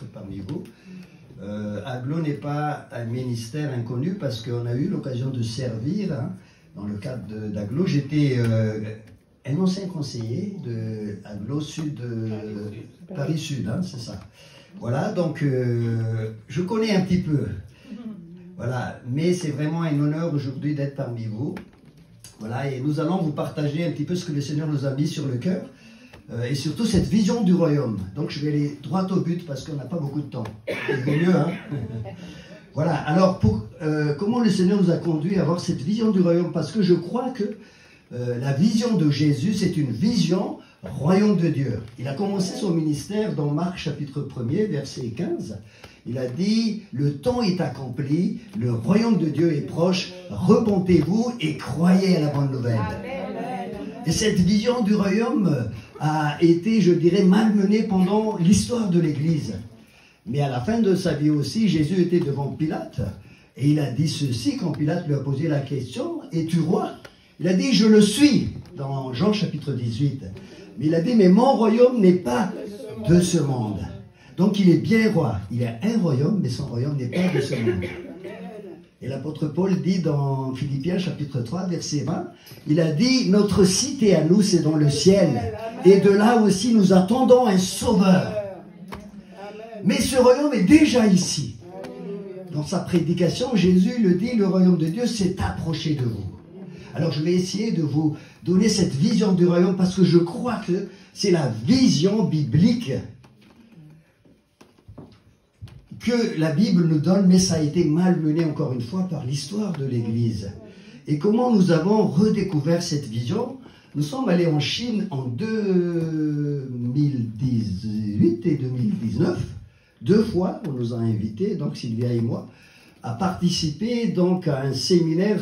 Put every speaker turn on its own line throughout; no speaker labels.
d'être parmi vous. Aglo n'est pas un ministère inconnu parce qu'on a eu l'occasion de servir dans le cadre d'Aglo. J'étais un ancien conseiller de Aglo Sud, Paris Sud, c'est ça. Voilà, donc je connais un petit peu. Voilà, mais c'est vraiment un honneur aujourd'hui d'être parmi vous. Voilà, et nous allons vous partager un petit peu ce que le Seigneur nous a mis sur le cœur. Et surtout cette vision du royaume. Donc je vais aller droit au but parce qu'on n'a pas beaucoup de temps. C'est mieux, hein. Voilà, alors comment le Seigneur nous a conduit à avoir cette vision du royaume? Parce que je crois que la vision de Jésus, c'est une vision royaume de Dieu. Il a commencé son ministère dans Marc chapitre 1er, verset 15. Il a dit, le temps est accompli, le royaume de Dieu est proche, repentez-vous et croyez à la bonne nouvelle. Et cette vision du royaume a été, je dirais, malmenée pendant l'histoire de l'Église. Mais à la fin de sa vie aussi, Jésus était devant Pilate et il a dit ceci quand Pilate lui a posé la question, es-tu roi? Il a dit, je le suis, dans Jean chapitre 18. Mais il a dit, mais mon royaume n'est pas de ce monde. Donc il est bien roi. Il a un royaume, mais son royaume n'est pas de ce monde. Et l'apôtre Paul dit dans Philippiens chapitre 3, verset 20, il a dit, notre cité à nous, c'est dans le ciel. Et de là aussi, nous attendons un sauveur. Mais ce royaume est déjà ici. Dans sa prédication, Jésus le dit, le royaume de Dieu s'est approché de vous. Alors je vais essayer de vous donner cette vision du royaume parce que je crois que c'est la vision biblique que la Bible nous donne, mais ça a été malmené encore une fois par l'histoire de l'Église. Et comment nous avons redécouvert cette vision? Nous sommes allés en Chine en 2018 et 2019. 2 fois, on nous a invités, donc Sylvia et moi, à participer donc à un séminaire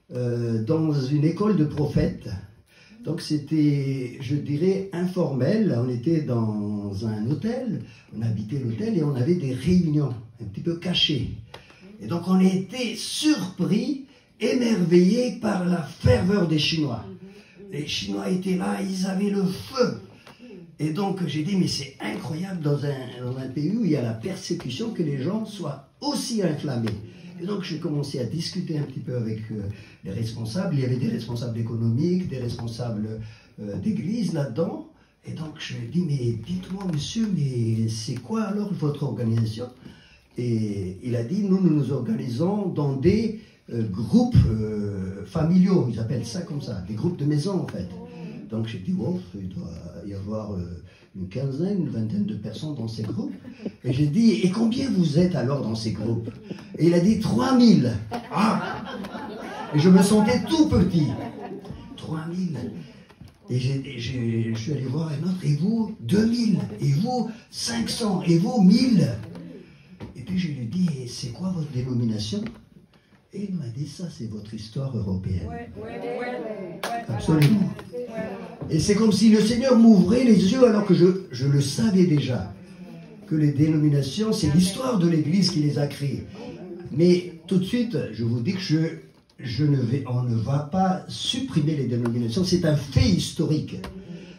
dans une école de prophètes. Donc c'était, je dirais, informel. On était dans un hôtel, on habitait l'hôtel et on avait des réunions un petit peu cachées. Et donc on était surpris, émerveillés par la ferveur des Chinois. Les Chinois étaient là, ils avaient le feu. Et donc j'ai dit, mais c'est incroyable dans un pays où il y a la persécution que les gens soient aussi enflammés. Et donc j'ai commencé à discuter un petit peu avec les responsables. Il y avait des responsables économiques, des responsables d'église là-dedans. Et donc je lui ai dit, mais dites-moi monsieur, mais c'est quoi alors votre organisation? Et il a dit, nous nous organisons dans des groupes familiaux, ils appellent ça comme ça, des groupes de maison en fait. Donc j'ai dit, oh, il doit y avoir une quinzaine, une vingtaine de personnes dans ces groupes. Et j'ai dit, et combien vous êtes alors dans ces groupes? Et il a dit, 3000. Ah! Et je me sentais tout petit. 3000. Et je suis allé voir un autre, et vous, 2000. Et vous, 500. Et vous, 1000. Et puis je lui ai dit, c'est quoi votre dénomination? Et il m'a dit, ça c'est votre histoire européenne. Absolument. Et c'est comme si le Seigneur m'ouvrait les yeux alors que je le savais déjà. Que les dénominations, c'est l'histoire de l'Église qui les a créées. Mais tout de suite, je vous dis que on ne va pas supprimer les dénominations, c'est un fait historique.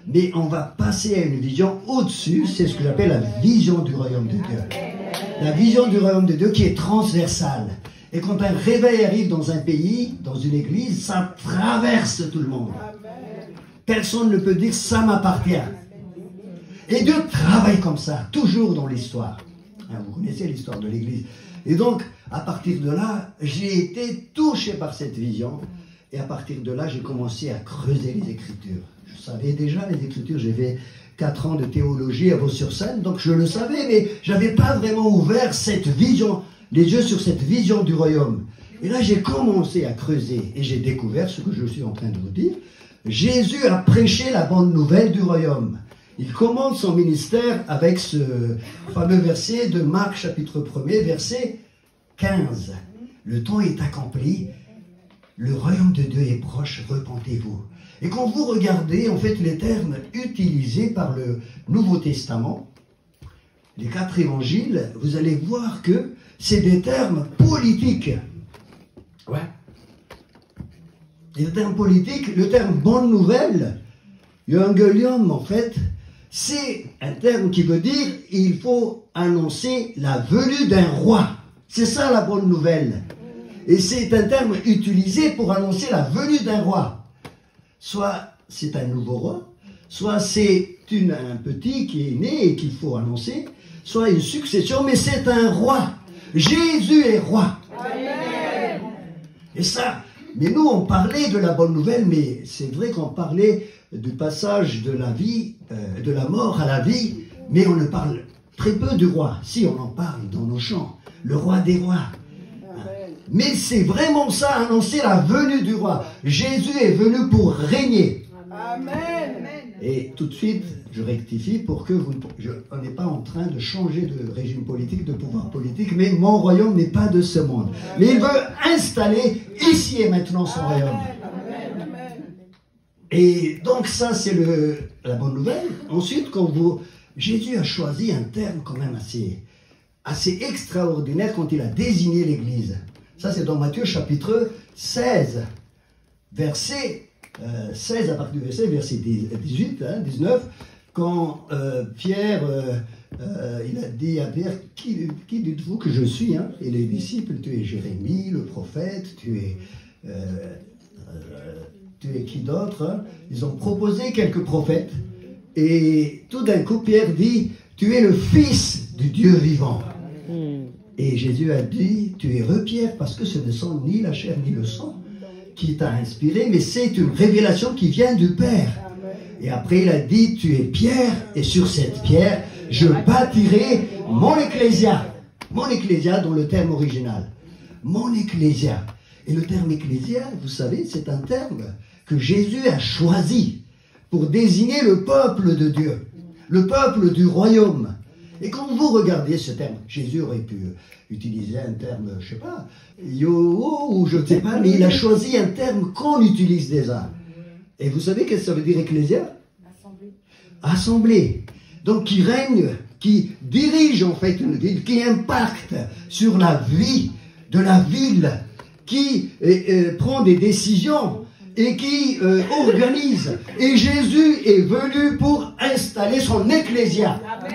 Mais on va passer à une vision au-dessus, c'est ce que j'appelle la vision du royaume de Dieu. La vision du royaume de Dieu qui est transversale. Et quand un réveil arrive dans un pays, dans une église, ça traverse tout le monde. Personne ne peut dire ça m'appartient. Et Dieu travaille comme ça, toujours dans l'histoire. Vous connaissez l'histoire de l'église. Et donc, à partir de là, j'ai été touché par cette vision. Et à partir de là, j'ai commencé à creuser les Écritures. Je savais déjà les Écritures, j'ai fait 4 ans de théologie à Vaux-sur-Seine, donc je le savais, mais je n'avais pas vraiment ouvert cette vision, les yeux sur cette vision du royaume. Et là, j'ai commencé à creuser et j'ai découvert ce que je suis en train de vous dire. Jésus a prêché la bonne nouvelle du royaume. Il commence son ministère avec ce fameux verset de Marc chapitre 1er, verset 15. Le temps est accompli, le royaume de Dieu est proche, repentez-vous. Et quand vous regardez en fait les termes utilisés par le Nouveau Testament, les 4 évangiles, vous allez voir que c'est des termes politiques. Ouais. Les termes politiques, le terme bonne nouvelle, evangelium en fait, c'est un terme qui veut dire il faut annoncer la venue d'un roi. C'est ça la bonne nouvelle. Et c'est un terme utilisé pour annoncer la venue d'un roi. Soit c'est un nouveau roi, soit c'est un petit qui est né et qu'il faut annoncer, soit une succession, mais c'est un roi. Jésus est roi. Amen. Et ça, mais nous on parlait de la bonne nouvelle, mais c'est vrai qu'on parlait du passage de la vie, de la mort à la vie, mais on ne parle très peu du roi. Si, on en parle dans nos chants, le roi des rois. Mais c'est vraiment ça, annoncer la venue du roi. Jésus est venu pour régner. Amen. Et tout de suite, je rectifie pour que on n'est pas en train de changer de régime politique, de pouvoir politique, mais mon royaume n'est pas de ce monde. Mais il veut installer ici et maintenant son royaume. Et donc ça, c'est la bonne nouvelle. Ensuite, Jésus a choisi un terme quand même assez extraordinaire quand il a désigné l'Église. Ça, c'est dans Matthieu chapitre 16, verset 16, à partir du verset 18, 19, quand Pierre, il a dit à Pierre, qui dites-vous que je suis, hein? Et les disciples, tu es Jérémie, le prophète, tu es qui d'autre, hein? Ils ont proposé quelques prophètes, et tout d'un coup, Pierre dit, tu es le Fils du Dieu vivant. Et Jésus a dit, tu es Pierre, parce que ce ne sont ni la chair ni le sang qui t'a inspiré, mais c'est une révélation qui vient du Père. Et après il a dit, tu es Pierre, et sur cette pierre, je bâtirai mon ecclésia. Mon ecclésia dans le terme original. Mon ecclésia. Et le terme ecclésia, vous savez, c'est un terme que Jésus a choisi pour désigner le peuple de Dieu, le peuple du royaume. Et quand vous regardez ce terme, Jésus aurait pu utiliser un terme, je ne sais pas, yo, ou je ne sais pas, mais il a choisi un terme qu'on utilise déjà. Et vous savez qu'est-ce que ça veut dire ecclésia? Assemblée. Assemblée. Donc qui règne, qui dirige en fait une ville, qui impacte sur la vie de la ville, qui prend des décisions et qui organise. Et Jésus est venu pour installer son ecclésia. Amen.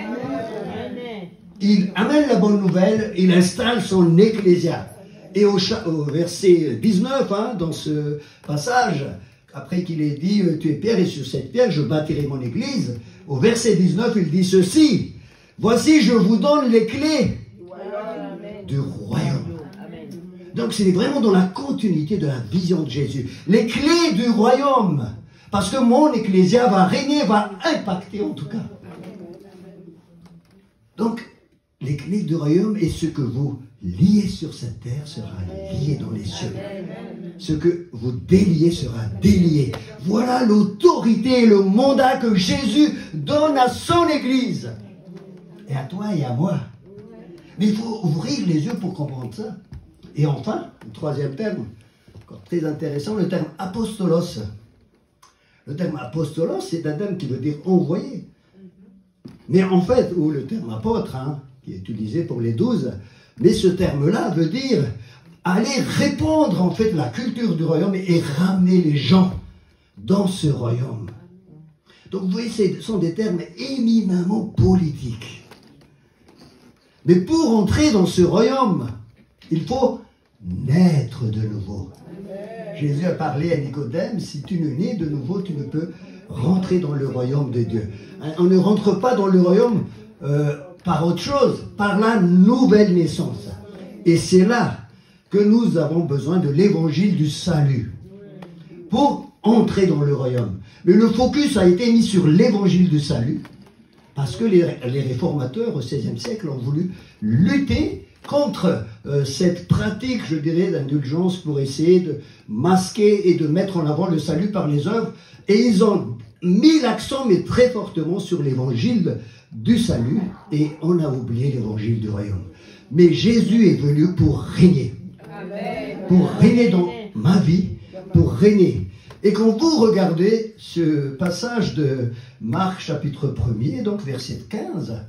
Il amène la bonne nouvelle, il installe son ecclésia. Et au verset 19, hein, dans ce passage, après qu'il ait dit, tu es Pierre et sur cette pierre je bâtirai mon église, au verset 19, il dit ceci, voici je vous donne les clés du royaume. Donc c'est vraiment dans la continuité de la vision de Jésus. Les clés du royaume. Parce que mon ecclésia va régner, va impacter en tout cas. Donc, les clés du royaume et ce que vous liez sur cette terre sera lié dans les cieux. Ce que vous déliez sera délié. Voilà l'autorité et le mandat que Jésus donne à son Église. Et à toi et à moi. Mais il faut ouvrir les yeux pour comprendre ça. Et enfin, le troisième terme, encore très intéressant, le terme apostolos. Le terme apostolos, c'est un terme qui veut dire envoyé. Mais en fait, ou le terme apôtre, hein, qui est utilisé pour les 12, mais ce terme-là veut dire aller répandre en fait la culture du royaume et ramener les gens dans ce royaume. Donc vous voyez, ce sont des termes éminemment politiques. Mais pour entrer dans ce royaume, il faut naître de nouveau. Jésus a parlé à Nicodème, si tu ne nais de nouveau, tu ne peux rentrer dans le royaume de Dieu. On ne rentre pas dans le royaume par autre chose, par la nouvelle naissance. Et c'est là que nous avons besoin de l'évangile du salut pour entrer dans le royaume. Mais le focus a été mis sur l'évangile du salut parce que les réformateurs au XVIe siècle ont voulu lutter contre cette pratique, je dirais, d'indulgence pour essayer de masquer et de mettre en avant le salut par les œuvres. Et ils ont mis l'accent, mais très fortement, sur l'évangile du salut. Et on a oublié l'évangile du royaume. Mais Jésus est venu pour régner. Pour régner dans ma vie, pour régner. Et quand vous regardez ce passage de Marc chapitre 1er, donc verset 15,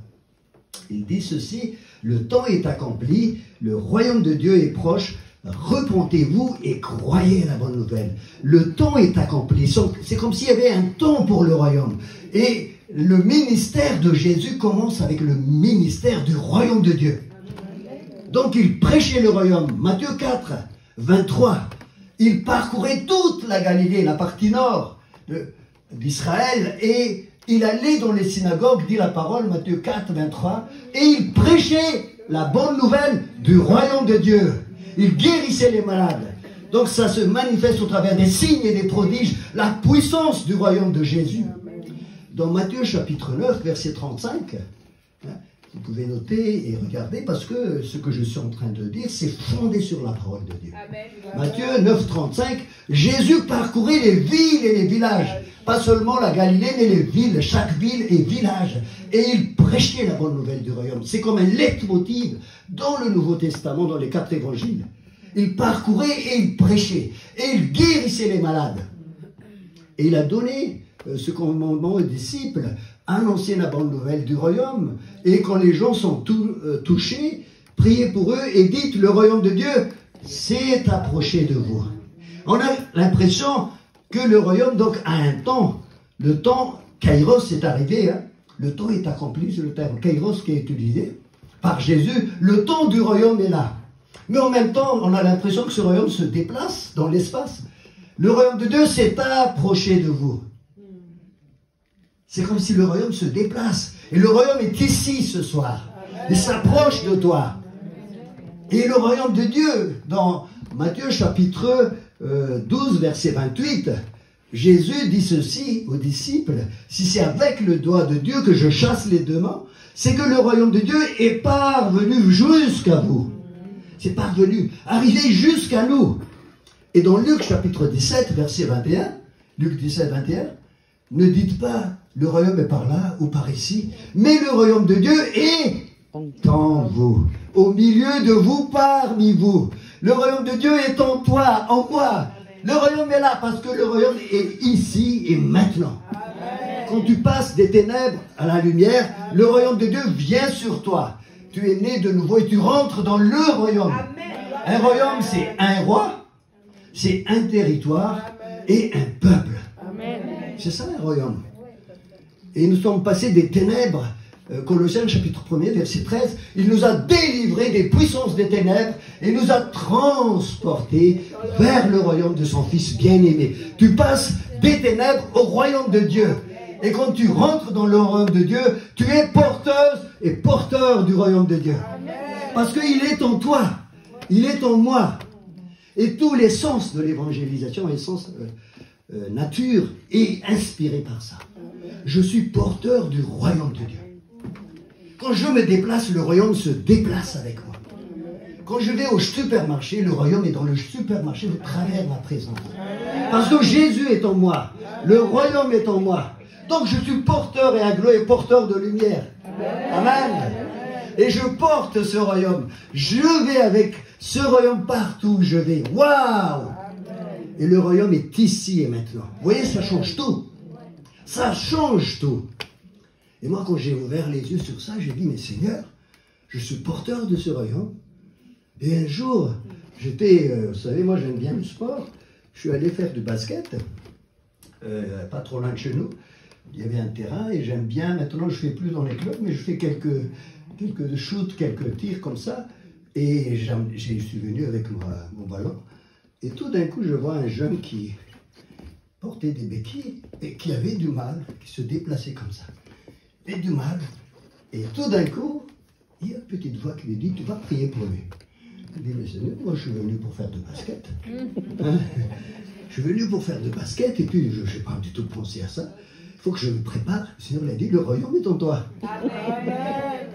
il dit ceci, le temps est accompli, le royaume de Dieu est proche, repentez-vous et croyez à la bonne nouvelle. Le temps est accompli, c'est comme s'il y avait un temps pour le royaume. Et le ministère de Jésus commence avec le ministère du royaume de Dieu. Donc il prêchait le royaume. Matthieu 4, 23. Il parcourait toute la Galilée, la partie nord d'Israël, et il allait dans les synagogues, dit la parole, Matthieu 4, 23, et il prêchait la bonne nouvelle du royaume de Dieu. Il guérissait les malades. Donc ça se manifeste au travers des signes et des prodiges, la puissance du royaume de Jésus. Dans Matthieu chapitre 9, verset 35, vous pouvez noter et regarder, parce que ce que je suis en train de dire, c'est fondé sur la parole de Dieu. Amen. Matthieu 9, 35, Jésus parcourait les villes et les villages. Pas seulement la Galilée, mais les villes, chaque ville et village. Et il prêchait la bonne nouvelle du royaume. C'est comme un leitmotiv dans le Nouveau Testament, dans les 4 évangiles. Il parcourait et il prêchait. Et il guérissait les malades. Et il a donné ce commandement aux disciples: annoncez la bonne nouvelle du royaume. Et quand les gens sont touchés, priez pour eux et dites: le royaume de Dieu s'est approché de vous. On a l'impression que le royaume, donc, a un temps. Le temps, Kairos, est arrivé. Le temps est accompli, c'est le terme Kairos qui est utilisé par Jésus. Le temps du royaume est là. Mais en même temps, on a l'impression que ce royaume se déplace dans l'espace. Le royaume de Dieu s'est approché de vous. C'est comme si le royaume se déplace. Et le royaume est ici ce soir. Il s'approche de toi. Et le royaume de Dieu, dans Matthieu chapitre 12, verset 28, Jésus dit ceci aux disciples: si c'est avec le doigt de Dieu que je chasse les démons, c'est que le royaume de Dieu est parvenu jusqu'à vous. C'est parvenu, arrivé jusqu'à nous. Et dans Luc chapitre 17, verset 21, Luc 17, 21, ne dites pas le royaume est par là ou par ici, mais le royaume de Dieu est en vous, au milieu de vous, parmi vous. Le royaume de Dieu est en toi, en moi. Le royaume est là parce que le royaume est ici et maintenant. Quand tu passes des ténèbres à la lumière, le royaume de Dieu vient sur toi. Tu es né de nouveau et tu rentres dans le royaume. Un royaume, c'est un roi, c'est un territoire et un peuple. C'est ça un royaume. Et nous sommes passés des ténèbres, Colossiens chapitre 1er, verset 13, il nous a délivrés des puissances des ténèbres et nous a transportés vers le royaume de son Fils bien-aimé. Tu passes des ténèbres au royaume de Dieu. Et quand tu rentres dans le royaume de Dieu, tu es porteuse et porteur du royaume de Dieu. Parce qu'il est en toi, il est en moi. Et tous les sens de l'évangélisation, les sens nature, est inspiré par ça. Je suis porteur du royaume de Dieu. Quand je me déplace, le royaume se déplace avec moi. Quand je vais au supermarché, le royaume est dans le supermarché au travers ma présence. Parce que Jésus est en moi. Le royaume est en moi. Donc je suis porteur et aglo et porteur de lumière. Amen. Et je porte ce royaume. Je vais avec ce royaume partout où je vais. Waouh! Et le royaume est ici et maintenant. Vous voyez, ça change tout. Ça change tout. Et moi, quand j'ai ouvert les yeux sur ça, j'ai dit: mais Seigneur, je suis porteur de ce royaume. Et un jour, j'étais, vous savez, moi j'aime bien le sport. Je suis allé faire du basket, pas trop loin de chez nous. Il y avait un terrain et j'aime bien, maintenant je ne fais plus dans les clubs, mais je fais quelques shoots, quelques tirs comme ça. Et je suis venu avec mon ballon. Et tout d'un coup, je vois un jeune qui portait des béquilles et qui avait du mal, qui se déplaçait comme ça. Et du mal. Et tout d'un coup, il y a une petite voix qui lui dit: tu vas prier pour lui. Il dit: mais Seigneur, moi je suis venu pour faire du basket. Hein? Je suis venu pour faire du basket et puis je n'ai pas du tout pensé à ça. Il faut que je me prépare. Le Seigneur l'a dit: le royaume est en toi.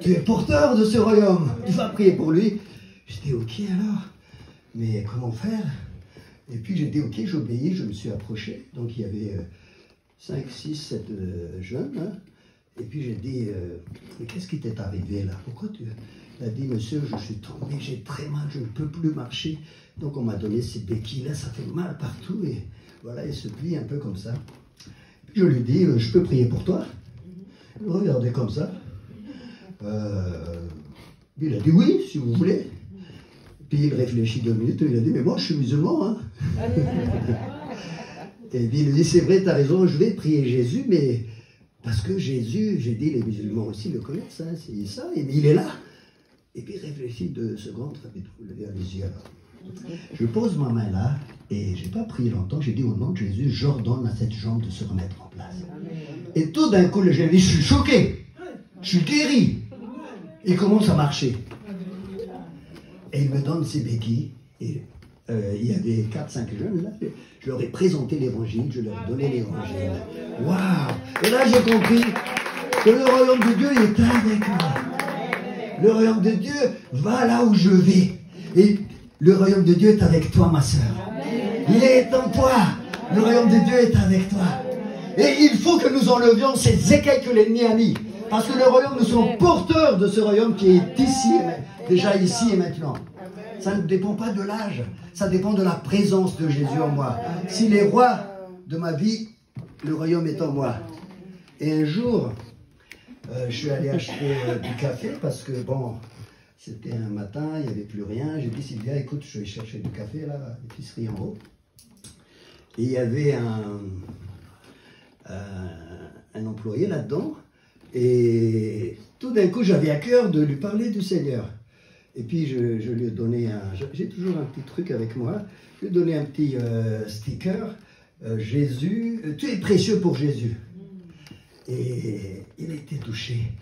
Tu es porteur de ce royaume. Tu vas prier pour lui. J'ai dit: ok alors, mais comment faire? Et puis j'ai dit: ok, j'obéis, je me suis approché. Donc il y avait 5, 6, 7 jeunes. Hein? Et puis j'ai dit: mais qu'est-ce qui t'est arrivé là? Pourquoi tu... Il a dit: monsieur, je suis tombé, j'ai très mal, je ne peux plus marcher. Donc on m'a donné ces béquilles-là, ça fait mal partout. Et voilà, il se plie un peu comme ça. Puis je lui dis: je peux prier pour toi? Il regardait comme ça. Il a dit: oui, si vous voulez. Puis il réfléchit 2 minutes, il a dit: mais moi je suis musulman. Hein. Et puis il lui dit: c'est vrai, tu as raison, je vais prier Jésus, mais Parce que Jésus, j'ai dit, les musulmans aussi le connaissent, hein, c'est ça, mais il est là. Et puis réfléchis 2 secondes, levez les yeux alors. Je pose ma main là, et je n'ai pas prié longtemps, j'ai dit au nom de Jésus, j'ordonne à cette jambe de se remettre en place. Et tout d'un coup, j'ai dit, je suis choqué, je suis guéri. Il commence à marcher. Et il me donne ses béquilles, et il y avait 4-5 jeunes là, je leur ai présenté l'évangile, je leur ai donné l'évangile. Waouh! Et là j'ai compris que le royaume de Dieu est avec moi. Le royaume de Dieu va là où je vais. Et le royaume de Dieu est avec toi, ma soeur. Il est en toi. Le royaume de Dieu est avec toi. Et il faut que nous enlevions ces écailles que l'ennemi a mis. Parce que le royaume, nous sommes porteurs de ce royaume qui est ici, déjà ici et maintenant. Ça ne dépend pas de l'âge, ça dépend de la présence de Jésus en moi. S'il est roi de ma vie, le royaume est en moi. Et un jour, je suis allé acheter du café parce que, bon, c'était un matin, il n'y avait plus rien. J'ai dit, Sylvia, écoute, je vais chercher du café là, à l'épicerie en haut. Et il y avait un employé là-dedans. Et tout d'un coup, j'avais à cœur de lui parler du Seigneur. Et puis, je lui ai donné j'ai toujours un petit truc avec moi. Je lui ai donné un petit sticker. Jésus, tu es précieux pour Jésus. Et il était touché.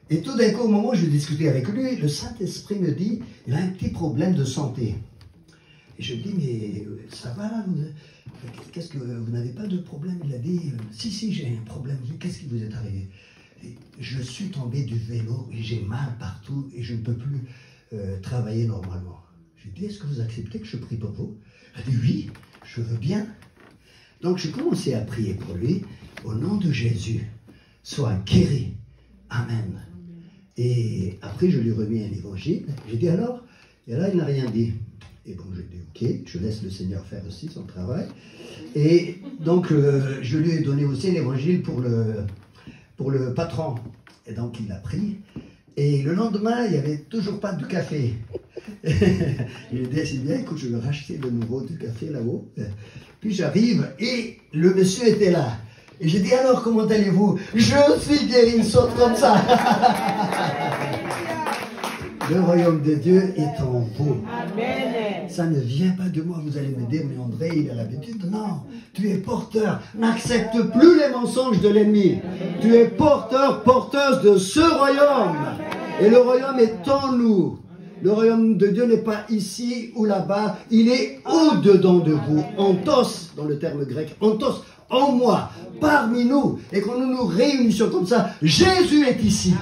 Et tout d'un coup, au moment où je discutais avec lui, le Saint-Esprit me dit, il a un petit problème de santé. Et je lui dis, mais ça va là? Qu'est-ce que vous n'avez pas de problème? Il a dit, si, j'ai un problème. Qu'est-ce qui vous est arrivé? Et je suis tombé du vélo et j'ai mal partout et je ne peux plus travailler normalement. J'ai dit, est-ce que vous acceptez que je prie pour vous? Il a dit, oui, je veux bien. Donc j'ai commencé à prier pour lui. Au nom de Jésus, sois guéri. Amen. Et après, je lui ai remis un évangile. J'ai dit alors? Et là, il n'a rien dit. Et bon, j'ai dit, ok, je laisse le Seigneur faire aussi son travail. Et donc, je lui ai donné aussi l'évangile pour le patron. Et donc, il a pris. Et le lendemain, il n'y avait toujours pas de café. J'ai dit à Sylvia, écoute, je vais racheter de nouveau du café là-haut. Puis j'arrive et le monsieur était là. Et j'ai dit, alors, comment allez-vous? Je suis guéri, il saute comme ça. Le royaume de Dieu est en vous. Amen. Ça ne vient pas de moi. Vous allez me dire, mais André, il a l'habitude. Non, tu es porteur. N'accepte plus les mensonges de l'ennemi. Tu es porteur, porteuse de ce royaume. Et le royaume est en nous. Le royaume de Dieu n'est pas ici ou là-bas. Il est au-dedans de vous. Entos, dans le terme grec. Entos, en moi, parmi nous. Et quand nous nous réunissons comme ça, Jésus est ici.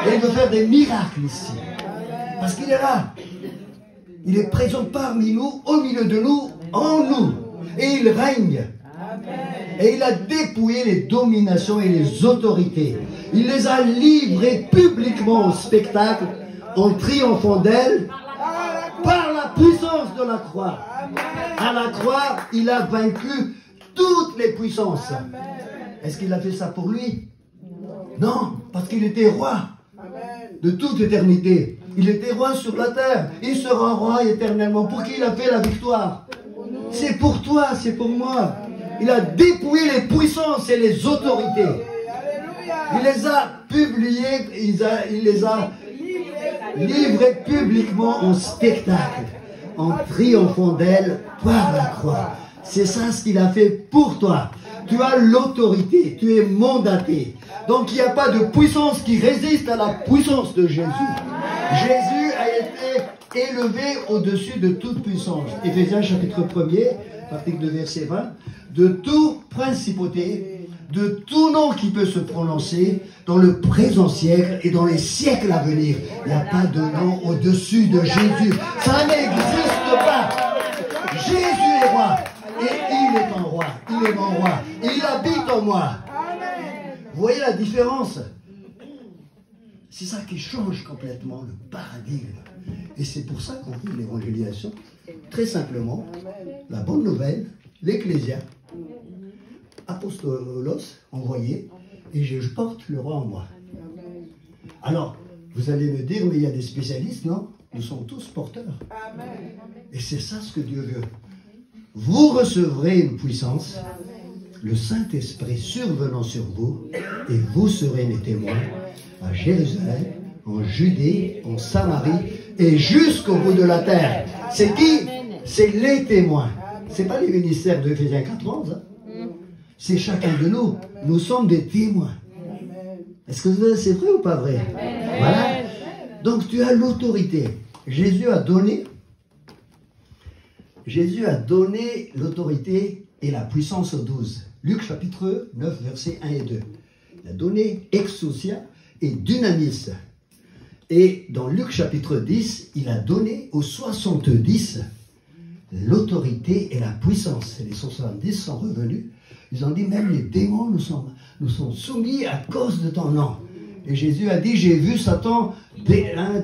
Et il veut faire des miracles ici. Parce qu'il est là. Il est présent parmi nous, au milieu de nous, en nous. Et il règne. Et il a dépouillé les dominations et les autorités. Il les a livrées publiquement au spectacle, en triomphant d'elles, par la puissance de la croix. À la croix, il a vaincu toutes les puissances. Est-ce qu'il a fait ça pour lui? Non, parce qu'il était roi de toute éternité. Il était roi sur la terre. Il sera roi éternellement. Pour qui il a fait la victoire? C'est pour toi, c'est pour moi. Il a dépouillé les puissances et les autorités. Il les a publiées, il les a livrées publiquement en spectacle, en triomphant d'elle par la croix. C'est ça ce qu'il a fait pour toi. Tu as l'autorité, tu es mandaté. Donc il n'y a pas de puissance qui résiste à la puissance de Jésus. Jésus a été élevé au-dessus de toute puissance. Éphésiens chapitre 1er, article 2, verset 20. De toute principauté, de tout nom qui peut se prononcer dans le présent siècle et dans les siècles à venir. Il n'y a pas de nom au-dessus de Jésus. Ça n'existe pas. Jésus est roi. Et il est en roi. Il est mon roi. Et il habite en moi. Vous voyez la différence? C'est ça qui change complètement le paradigme. Et c'est pour ça qu'on vit l'évangélisation. Très simplement, la bonne nouvelle, l'Ecclésia, apostolos, envoyé, et je porte le roi en moi. Alors, vous allez me dire, mais il y a des spécialistes, non? Nous sommes tous porteurs. Et c'est ça ce que Dieu veut. Vous recevrez une puissance le Saint-Esprit survenant sur vous, et vous serez mes témoins à Jérusalem, en Judée, en Samarie, et jusqu'au bout de la terre. C'est qui? C'est les témoins. Ce n'est pas les ministères de Éphésiens 4:11. C'est chacun de nous. Nous sommes des témoins. Est-ce que c'est vrai ou pas vrai? Voilà. Donc tu as l'autorité. Jésus a donné l'autorité et la puissance aux 12. Luc chapitre 9, versets 1 et 2. Il a donné exousia et dynamis. Et dans Luc chapitre 10, il a donné aux 70 l'autorité et la puissance. Et les 70 sont revenus. Ils ont dit, même les démons nous sont soumis à cause de ton nom. Et Jésus a dit, j'ai vu Satan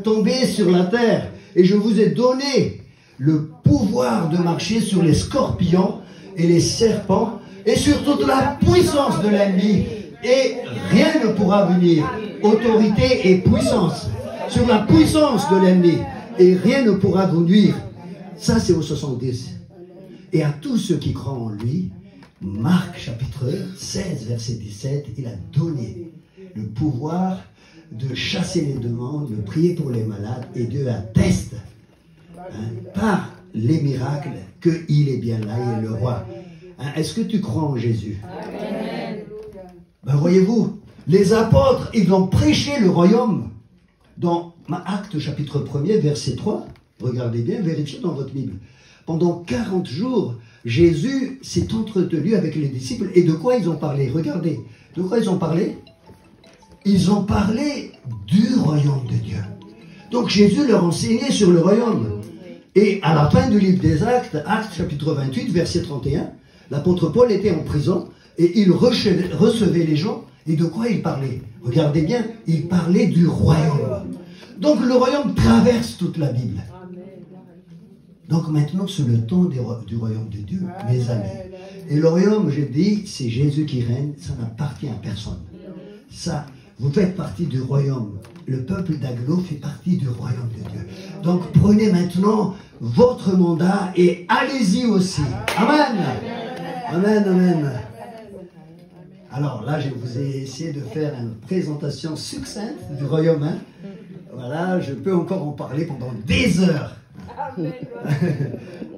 tomber sur la terre. Et je vous ai donné le pouvoir de marcher sur les scorpions et les serpents et sur toute la puissance de l'ennemi. Et rien ne pourra venir. Autorité et puissance. Sur la puissance de l'ennemi. Et rien ne pourra vous nuire. Ça, c'est aux 70. Et à tous ceux qui croient en lui, Marc chapitre 16, verset 17, il a donné le pouvoir de chasser les démons, de prier pour les malades, et Dieu atteste par les miracles qu'il est bien là, il est le roi. Est-ce que tu crois en Jésus? Ben, voyez-vous, les apôtres, ils ont prêché le royaume. Dans Actes chapitre 1er, verset 3, regardez bien, vérifiez dans votre Bible. Pendant 40 jours, Jésus s'est entretenu avec les disciples. Et de quoi ils ont parlé? Regardez. De quoi ils ont parlé? Ils ont parlé du royaume de Dieu. Donc Jésus leur enseignait sur le royaume. Et à la fin du livre des Actes, Actes chapitre 28, verset 31, l'apôtre Paul était en prison et il recevait les gens. Et de quoi il parlait? Regardez bien, il parlait du royaume. Donc le royaume traverse toute la Bible. Donc maintenant, c'est le temps du royaume de Dieu, mes amis. Et le royaume, j'ai dit, c'est Jésus qui règne, ça n'appartient à personne. Ça, vous faites partie du royaume. Le peuple d'Aglo fait partie du royaume de Dieu. Donc prenez maintenant votre mandat et allez-y aussi. Amen. Amen, amen. Alors là, je vous ai essayé de faire une présentation succincte du royaume. Hein. Voilà, je peux encore en parler pendant des heures.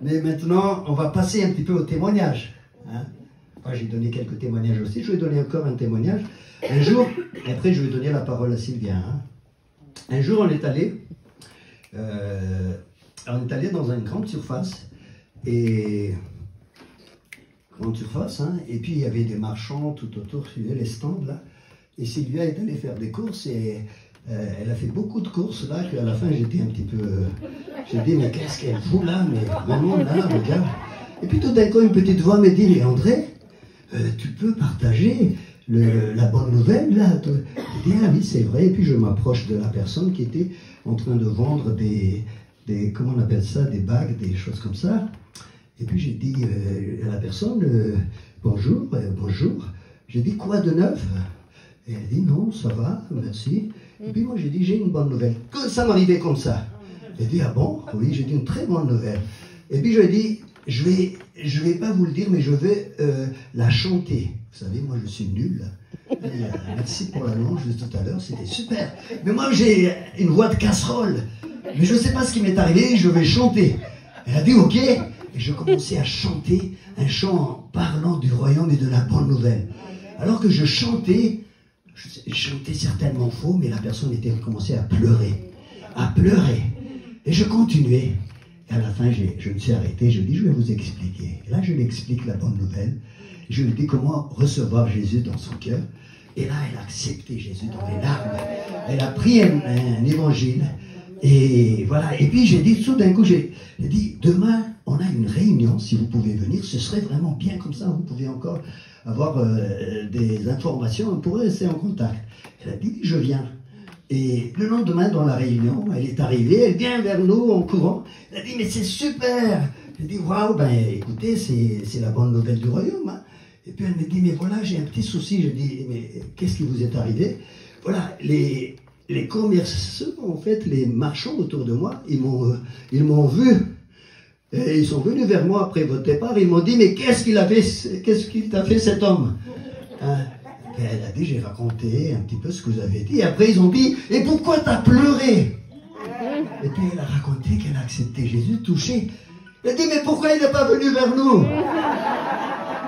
Mais maintenant, on va passer un petit peu au témoignage. Hein. Moi, j'ai donné quelques témoignages aussi. Je vais donner encore un témoignage. Un jour, après, je vais donner la parole à Sylvia. Hein. Un jour, on est allé dans une grande surface. Et puis il y avait des marchands tout autour, suivez les stands là. Et Sylvia est allée faire des courses et elle a fait beaucoup de courses là, qu'à la fin j'étais un petit peu... j'ai dit, mais qu'est-ce qu'elle fout là? Mais vraiment là, regarde. Et puis tout d'un coup, une petite voix me dit, mais André, tu peux partager la bonne nouvelle là? Je dis, ah oui, c'est vrai. Et puis je m'approche de la personne qui était en train de vendre des comment on appelle ça, des bagues, des choses comme ça. Et puis j'ai dit à la personne, bonjour, bonjour. J'ai dit, quoi de neuf? Et elle dit, non, ça va, merci. Et puis moi j'ai dit, j'ai une bonne nouvelle. Que ça m'arrivait comme ça. Elle dit, ah bon? Oui, j'ai dit une très bonne nouvelle. Et puis je lui ai dit, je vais pas vous le dire, mais je vais la chanter. Vous savez, moi je suis nul. Merci pour l'annonce de tout à l'heure, c'était super. Mais moi j'ai une voix de casserole. Mais je ne sais pas ce qui m'est arrivé, je vais chanter. Elle a dit, ok. Et je commençais à chanter un chant en parlant du royaume et de la bonne nouvelle. Alors que je chantais certainement faux, mais la personne commençait à pleurer. Et je continuais. Et à la fin, je me suis arrêté, je dis, je vais vous expliquer. Et là, je lui explique la bonne nouvelle. Je lui dis comment recevoir Jésus dans son cœur. Et là, elle a accepté Jésus dans les larmes. Elle a pris un évangile. Et voilà. Et puis, j'ai dit, tout d'un coup, j'ai dit, demain, on a une réunion, si vous pouvez venir, ce serait vraiment bien comme ça, vous pouvez encore avoir des informations, on pourrait rester en contact. Elle a dit, je viens. Et le lendemain, dans la réunion, elle est arrivée, elle vient vers nous en courant, elle a dit, mais c'est super. J'ai dit, waouh, ben écoutez, c'est la bonne nouvelle du royaume. Hein. Et puis elle me dit, mais voilà, j'ai un petit souci. Je dis, mais qu'est-ce qui vous est arrivé? Voilà, les commerçants, en fait, les marchands autour de moi, ils m'ont vu Et ils sont venus vers moi après votre départ, ils m'ont dit, mais qu'est-ce qu'il t'a fait cet homme, hein? Et elle a dit, j'ai raconté un petit peu ce que vous avez dit. Et après, ils ont dit, et pourquoi t'as pleuré? Et puis elle a raconté qu'elle a accepté Jésus, touché. Elle a dit, mais pourquoi il n'est pas venu vers nous?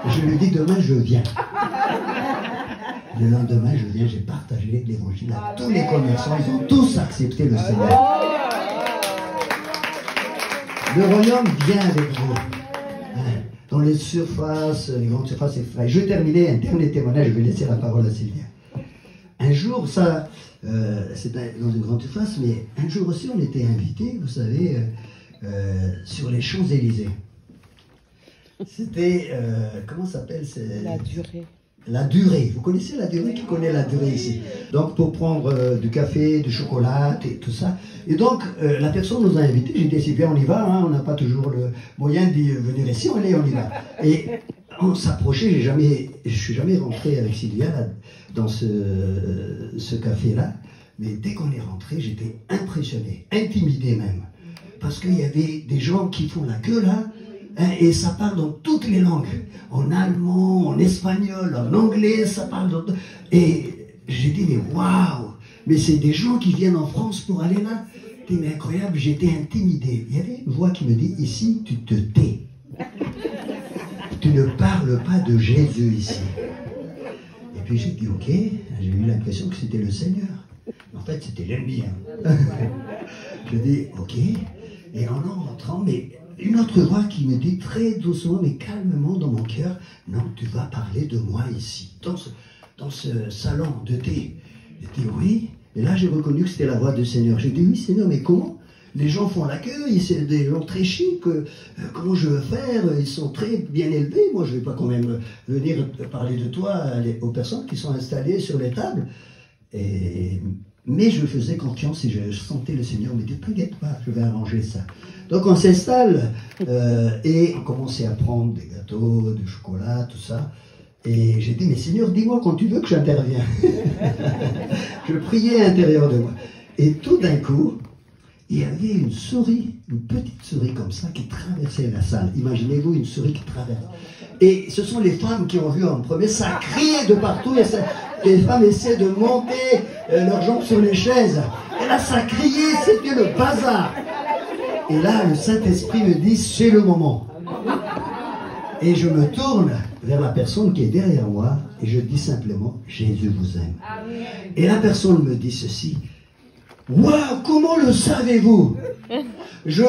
Je lui ai dit, demain je viens. Le lendemain, je viens, j'ai partagé l'évangile à tous les commerçants. Ils ont tous accepté le Seigneur. Le royaume vient avec vous. Dans les surfaces, les grandes surfaces, etc. Je vais terminer un dernier témoignage, je vais laisser la parole à Sylvia. Un jour, ça, c'était dans une grande surface, mais un jour aussi, on était invités, vous savez, sur les Champs-Élysées. C'était, comment ça s'appelle?
La durée.
La durée. Vous connaissez la durée? Qui connaît la durée ici? Donc, pour prendre du café, du chocolat, et tout ça. Et donc, la personne nous a invités. J'ai dit, c'est bien, on y va. Hein, on n'a pas toujours le moyen de venir ici. On y va. Et on s'approchait. Je suis jamais rentré avec Sylvia là, dans ce café-là. Mais dès qu'on est rentré, j'étais impressionné, intimidé même. Parce qu'il y avait des gens qui font la queue là. Et ça parle dans toutes les langues, en allemand, en espagnol, en anglais, ça parle dans... Et j'ai dit, mais waouh, mais c'est des gens qui viennent en France pour aller là. J'ai dit, mais incroyable, j'étais intimidé. Il y avait une voix qui me dit, ici, tu te tais. Tu ne parles pas de Jésus ici. Et puis j'ai dit, ok, j'ai eu l'impression que c'était le Seigneur. En fait, c'était l'ennemi. Hein. Je dis, ok, et en rentrant, mais... une autre voix qui me dit très doucement, mais calmement dans mon cœur, non, tu vas parler de moi ici, dans ce salon de thé. J'ai dit oui, et là j'ai reconnu que c'était la voix du Seigneur. J'ai dit oui Seigneur, mais comment? Les gens font la queue, c'est des gens très chics, comment je veux faire? Ils sont très bien élevés, moi je ne vais pas quand même venir parler de toi aux personnes qui sont installées sur les tables. Mais je faisais confiance et je sentais le Seigneur me dire, t'inquiète pas, je vais arranger ça. Donc on s'installe et on commençait à prendre des gâteaux, du chocolat, tout ça. Et j'ai dit, mais Seigneur, dis-moi quand tu veux que j'intervienne. Je priais à l'intérieur de moi. Et tout d'un coup, il y avait une souris, une petite souris comme ça, qui traversait la salle. Imaginez-vous une souris qui traverse. Et ce sont les femmes qui ont vu en premier, ça criait de partout, et les femmes essaient de monter leurs jambes sur les chaises. Et là, ça criait, c'était le bazar. Et là, le Saint-Esprit me dit, c'est le moment. Et je me tourne vers la personne qui est derrière moi, et je dis simplement, Jésus vous aime. Et la personne me dit ceci, waouh, comment le savez-vous? Je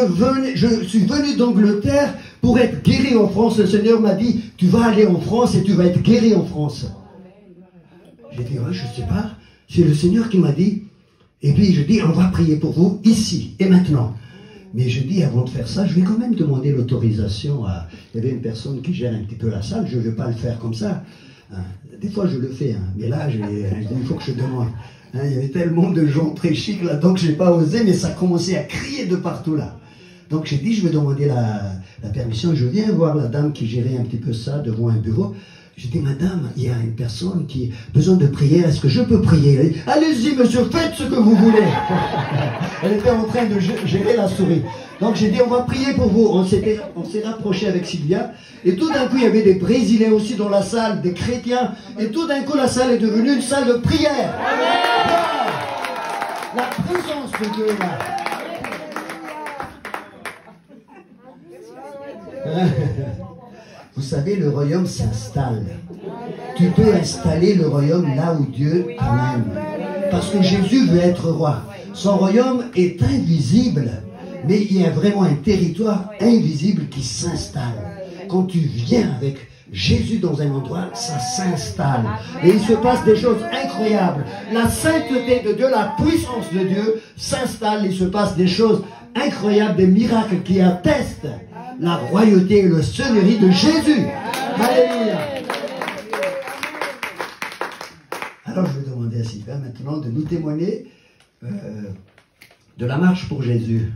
suis venu d'Angleterre pour être guéri en France. Le Seigneur m'a dit, tu vas aller en France et tu vas être guéri en France. J'ai dit, ouais, je ne sais pas. C'est le Seigneur qui m'a dit. Et puis je dis, on va prier pour vous ici et maintenant. Mais je dis, avant de faire ça, je vais quand même demander l'autorisation à... Il y avait une personne qui gère un petit peu la salle, je ne vais pas le faire comme ça. Hein. Des fois, je le fais, hein. Mais là, il faut que je demande. Hein, il y avait tellement de gens très chics là, donc je n'ai pas osé, mais ça commençait à crier de partout là. Donc j'ai dit, je vais demander la permission. Je viens voir la dame qui gérait un petit peu ça devant un bureau. J'ai dit, madame, il y a une personne qui a besoin de prière, est-ce que je peux prier? Elle dit, allez-y monsieur, faites ce que vous voulez. Elle était en train de gérer la souris. Donc j'ai dit, on va prier pour vous. On s'est rapproché avec Sylvia. Et tout d'un coup, il y avait des Brésiliens aussi dans la salle, des chrétiens. Et tout d'un coup, la salle est devenue une salle de prière. Wow. La présence de Dieu est là. Vous savez, le royaume s'installe. Tu peux installer le royaume là où Dieu t'amène. Parce que Jésus veut être roi. Son royaume est invisible, mais il y a vraiment un territoire invisible qui s'installe. Quand tu viens avec Jésus dans un endroit, ça s'installe. Et il se passe des choses incroyables. La sainteté de Dieu, la puissance de Dieu s'installe. Il se passe des choses incroyables, des miracles qui attestent la royauté et le seigneurie de Jésus. Alléluia. Alors je vais demander à Sylvain maintenant de nous témoigner de la marche pour Jésus.